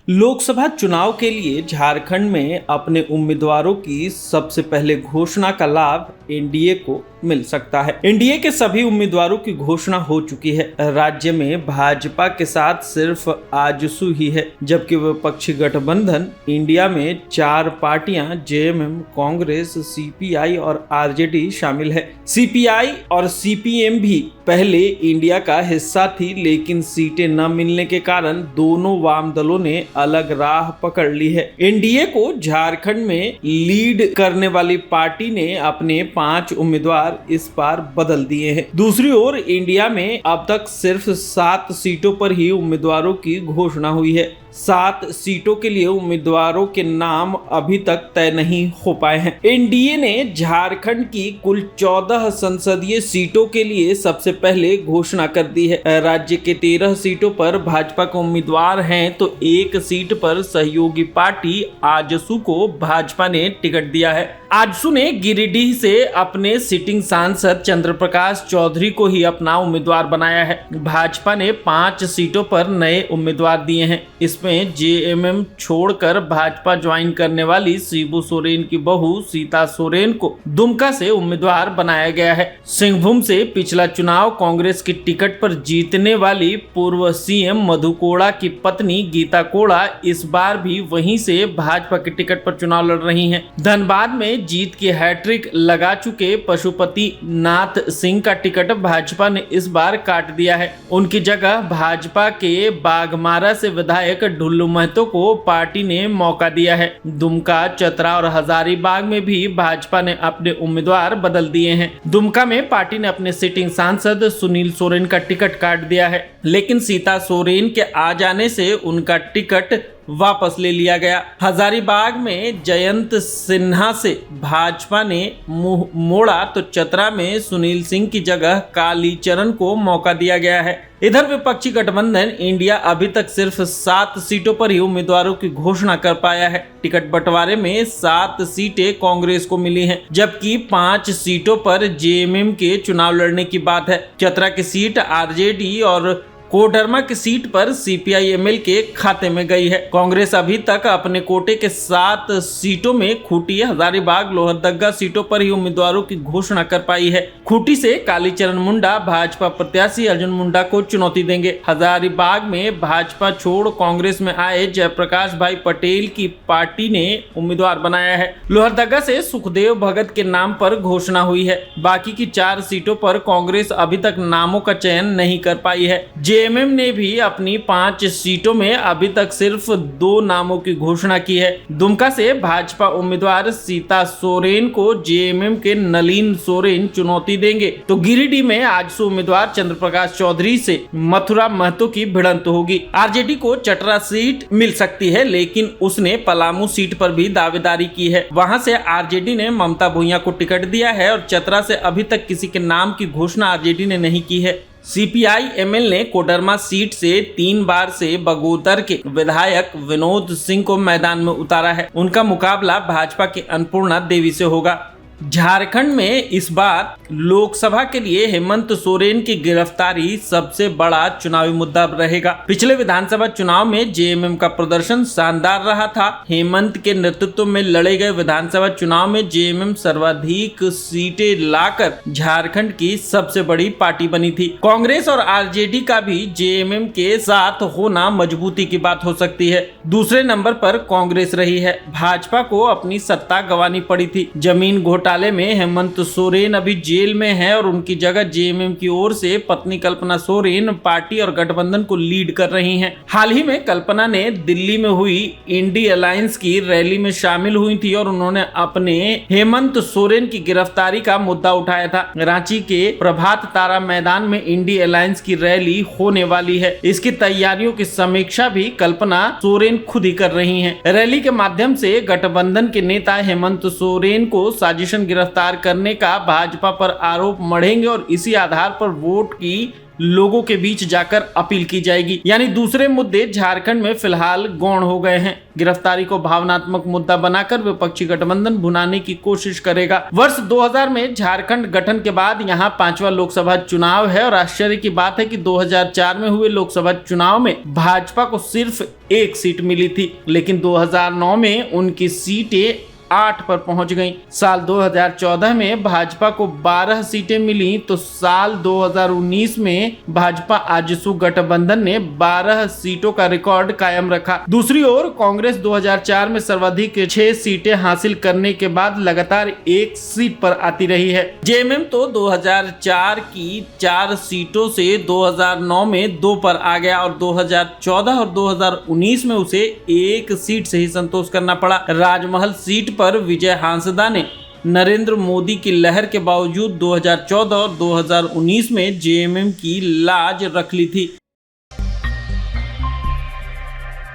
लोकसभा चुनाव के लिए झारखंड में अपने उम्मीदवारों की सबसे पहले घोषणा का लाभ एनडीए को मिल सकता है। एनडीए के सभी उम्मीदवारों की घोषणा हो चुकी है। राज्य में भाजपा के साथ सिर्फ आजसू ही है, जबकि विपक्षी गठबंधन इंडिया में 4 पार्टियां जेएमएम, कांग्रेस, सीपीआई और आरजेडी शामिल है। सीपीआई और सीपीएम भी पहले इंडिया का हिस्सा थी, लेकिन सीटें न मिलने के कारण दोनों वाम दलों ने अलग राह पकड़ ली है। एनडीए को झारखंड में लीड करने वाली पार्टी ने अपने 5 उम्मीदवार इस बार बदल दिए हैं। दूसरी ओर इंडिया में अब तक सिर्फ 7 सीटों पर ही उम्मीदवारों की घोषणा हुई है। 7 सीटों के लिए उम्मीदवारों के नाम अभी तक तय नहीं हो पाए हैं। एनडीए ने झारखंड की कुल 14 संसदीय सीटों के लिए सबसे पहले घोषणा कर दी है। राज्य के 13 सीटों पर भाजपा के उम्मीदवार हैं, तो एक सीट पर सहयोगी पार्टी आजसू को भाजपा ने टिकट दिया है। आजसू ने गिरिडीह से अपने सिटिंग सांसद चंद्र प्रकाश चौधरी को ही अपना उम्मीदवार बनाया है। भाजपा ने 5 सीटों पर नए उम्मीदवार दिए हैं। इसमें जेएमएम छोड़कर भाजपा ज्वाइन करने वाली शिबू सोरेन की बहू सीता सोरेन को दुमका से उम्मीदवार बनाया गया है। सिंहभूम से पिछला चुनाव कांग्रेस की टिकट पर जीतने वाली पूर्व सीएम मधु कोड़ा की पत्नी गीता कोड़ा इस बार भी वहीं से भाजपा की टिकट पर चुनाव लड़ रही हैं। धनबाद में जीत की हैट्रिक लगा चुके पशुपति नाथ सिंह का टिकट भाजपा ने इस बार काट दिया है। उनकी जगह भाजपा के बाघमारा से विधायक ढुल्लू महतो को पार्टी ने मौका दिया है। दुमका, चतरा और हजारीबाग में भी भाजपा ने अपने उम्मीदवार बदल दिए हैं। दुमका में पार्टी ने अपने सिटिंग सांसद सुनील सोरेन का टिकट काट दिया है, लेकिन सीता सोरेन के आ जाने से उनका टिकट वापस ले लिया गया। हजारीबाग में जयंत सिन्हा से भाजपा ने मुंह मोड़ा, तो चतरा में सुनील सिंह की जगह कालीचरण को मौका दिया गया है। इधर विपक्षी गठबंधन इंडिया अभी तक सिर्फ 7 सीटों पर ही उम्मीदवारों की घोषणा कर पाया है। टिकट बंटवारे में 7 सीटें कांग्रेस को मिली हैं, जबकि 5 सीटों पर जेएमएम के चुनाव लड़ने की बात है। चतरा की सीट आरजेडी और कोडरमा की सीट पर सीपीआई-एमएल के खाते में गई है। कांग्रेस अभी तक अपने कोटे के 7 सीटों में खूंटी, हजारीबाग, लोहरदगा सीटों पर ही उम्मीदवारों की घोषणा कर पाई है। खूंटी से कालीचरण मुंडा भाजपा प्रत्याशी अर्जुन मुंडा को चुनौती देंगे। हजारीबाग में भाजपा छोड़ कांग्रेस में आए जयप्रकाश भाई पटेल की पार्टी ने उम्मीदवार बनाया है। लोहरदगा से सुखदेव भगत के नाम पर घोषणा हुई है। बाकी की 4 सीटों पर कांग्रेस अभी तक नामों का चयन नहीं कर पाई है। जेएमएम ने भी अपनी 5 सीटों में अभी तक सिर्फ 2 नामों की घोषणा की है। दुमका से भाजपा उम्मीदवार सीता सोरेन को जेएमएम के नलिन सोरेन चुनौती देंगे, तो गिरिडीह में आजसू उम्मीदवार चंद्र प्रकाश चौधरी से मथुरा महतो की भिड़ंत होगी। आरजेडी को चतरा सीट मिल सकती है, लेकिन उसने पलामू सीट पर भी दावेदारी की है। वहां से आरजेडी ने ममता भूइया को टिकट दिया है और चतरा से अभी तक किसी के नाम की घोषणा आरजेडी ने नहीं की है। सीपीआई-एमएल ने कोडरमा सीट से 3 बार से बगोदर के विधायक विनोद सिंह को मैदान में उतारा है। उनका मुकाबला भाजपा की अन्नपूर्णा देवी से होगा। झारखंड में इस बार लोकसभा के लिए हेमंत सोरेन की गिरफ्तारी सबसे बड़ा चुनावी मुद्दा रहेगा। पिछले विधानसभा चुनाव में जेएमएम का प्रदर्शन शानदार रहा था। हेमंत के नेतृत्व में लड़े गए विधानसभा चुनाव में जेएमएम सर्वाधिक सीटें लाकर झारखंड की सबसे बड़ी पार्टी बनी थी। कांग्रेस और आरजेडी का भी जेएमएम के साथ होना मजबूती की बात हो सकती है। दूसरे नंबर पर कांग्रेस रही है। भाजपा को अपनी सत्ता गंवानी पड़ी थी। जमीन घोटाले में हेमंत सोरेन अभी जेल में है और उनकी जगह जेएमएम की ओर से पत्नी कल्पना सोरेन पार्टी और गठबंधन को लीड कर रही हैं। हाल ही में कल्पना ने दिल्ली में हुई इंडी अलायंस की रैली में शामिल हुई थी और उन्होंने अपने हेमंत सोरेन की गिरफ्तारी का मुद्दा उठाया था। रांची के प्रभात तारा मैदान में इंडी अलायंस की रैली होने वाली है। इसकी तैयारियों की समीक्षा भी कल्पना सोरेन खुद ही कर रही है। रैली के माध्यम से गठबंधन के नेता हेमंत सोरेन को साजिश गिरफ्तार करने का भाजपा पर आरोप मढ़ेंगे और इसी आधार पर वोट की लोगों के बीच जाकर अपील की जाएगी। यानी दूसरे मुद्दे झारखंड में फिलहाल गौण हो गए हैं। गिरफ्तारी को भावनात्मक मुद्दा बनाकर विपक्षी गठबंधन भुनाने की कोशिश करेगा। वर्ष 2000 में झारखंड गठन के बाद यहाँ 5वां लोकसभा चुनाव है और आश्चर्य की बात है कि 2004 में हुए लोकसभा चुनाव में भाजपा को सिर्फ 1 सीट मिली थी, लेकिन 2009 में उनकी सीटें 8 पर पहुंच गईं। साल 2014 में भाजपा को 12 सीटें मिली तो साल 2019 में भाजपा आजसू गठबंधन ने 12 सीटों का रिकॉर्ड कायम रखा। दूसरी ओर कांग्रेस 2004 में सर्वाधिक 6 सीटें हासिल करने के बाद लगातार 1 सीट पर आती रही है। जेएमएम तो 2004 की 4 सीटों से 2009 में 2 पर आ गया और 2014 और 2019 में उसे 1 सीट से ही संतोष करना पड़ा। राजमहल सीट पर विजय हांसदा ने नरेंद्र मोदी की लहर के बावजूद 2014 और 2019 में जेएमएम की लाज रख ली थी।